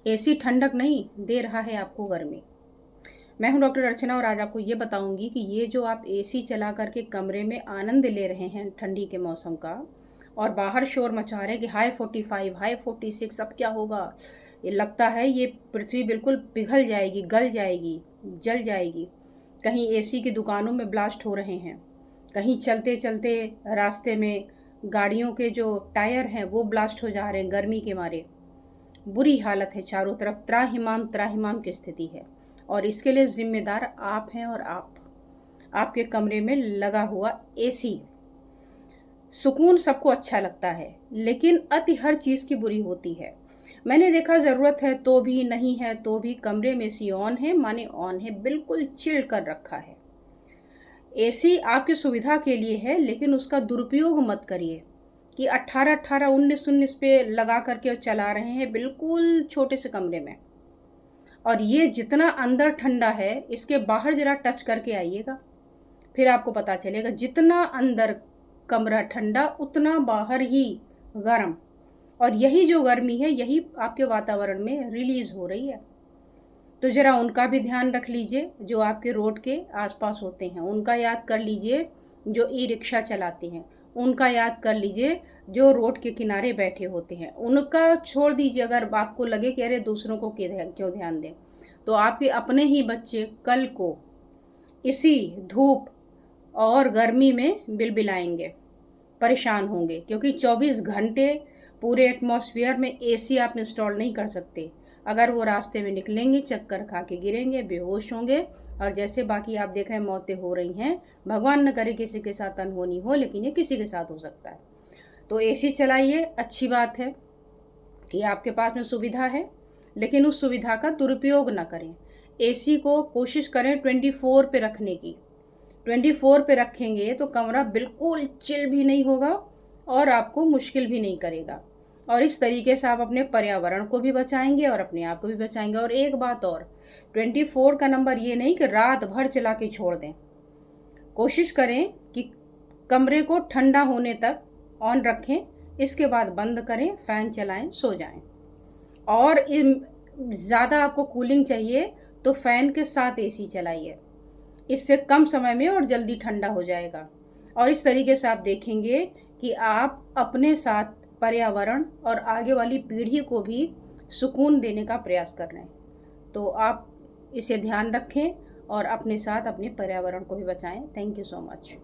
AC ठंडक नहीं दे रहा है आपको गर्मी। मैं हूं डॉक्टर अर्चना और आज आपको ये बताऊंगी कि ये जो आप एसी चला करके कमरे में आनंद ले रहे हैं ठंडी के मौसम का और बाहर शोर मचा रहे हैं कि हाई 45 हाई 46 अब क्या होगा, ये लगता है ये पृथ्वी बिल्कुल पिघल जाएगी, गल जाएगी, जल जाएगी। कहीं एसी की दुकानों में ब्लास्ट हो रहे हैं, कहीं चलते चलते रास्ते में गाड़ियों के जो टायर हैं वो ब्लास्ट हो जा रहे हैं गर्मी के मारे। बुरी हालत है, चारों तरफ त्राहिमाम त्राहिमाम की स्थिति है और इसके लिए जिम्मेदार आप हैं और आपके कमरे में लगा हुआ एसी। सुकून सबको अच्छा लगता है लेकिन अति हर चीज़ की बुरी होती है। मैंने देखा ज़रूरत है तो भी, नहीं है तो भी कमरे में एसी ऑन है माने ऑन है, बिल्कुल चिल कर रखा है। एसी आपकी सुविधा के लिए है लेकिन उसका दुरुपयोग मत करिए कि 18-18 19-19 पे लगा करके चला रहे हैं बिल्कुल छोटे से कमरे में। और ये जितना अंदर ठंडा है इसके बाहर ज़रा टच करके आइएगा, फिर आपको पता चलेगा जितना अंदर कमरा ठंडा उतना बाहर ही गर्म। और यही जो गर्मी है यही आपके वातावरण में रिलीज़ हो रही है। तो ज़रा उनका भी ध्यान रख लीजिए जो आपके रोड के आसपास होते हैं, उनका याद कर लीजिए जो ई रिक्शा चलाते हैं, उनका याद कर लीजिए जो रोड के किनारे बैठे होते हैं, उनका छोड़ दीजिए। अगर आपको लगे कि अरे दूसरों को क्यों ध्यान दें, तो आपके अपने ही बच्चे कल को इसी धूप और गर्मी में बिलबिलाएंगे, परेशान होंगे, क्योंकि 24 घंटे पूरे एटमॉस्फेयर में एसी आप इंस्टॉल नहीं कर सकते। अगर वो रास्ते में निकलेंगे चक्कर खा के गिरेंगे, बेहोश होंगे और जैसे बाकी आप देख रहे हैं मौतें हो रही हैं, भगवान न करे किसी के साथ अनहोनी हो, लेकिन ये किसी के साथ हो सकता है। तो एसी चलाइए, अच्छी बात है कि आपके पास में सुविधा है, लेकिन उस सुविधा का दुरुपयोग ना करें। एसी को कोशिश करें 24 पे रखने की। 24 पे रखेंगे तो कमरा बिल्कुल चिल भी नहीं होगा और आपको मुश्किल भी नहीं करेगा और इस तरीके से आप अपने पर्यावरण को भी बचाएंगे और अपने आप को भी बचाएंगे। और एक बात और, 24 का नंबर ये नहीं कि रात भर चला के छोड़ दें। कोशिश करें कि कमरे को ठंडा होने तक ऑन रखें, इसके बाद बंद करें, फ़ैन चलाएं, सो जाएं। और ज़्यादा आपको कूलिंग चाहिए तो फ़ैन के साथ एसी चलाइए, इससे कम समय में और जल्दी ठंडा हो जाएगा। और इस तरीके से आप देखेंगे कि आप अपने साथ पर्यावरण और आगे वाली पीढ़ी को भी सुकून देने का प्रयास कर रहे हैं। तो आप इसे ध्यान रखें और अपने साथ अपने पर्यावरण को भी बचाएं। Thank you so much.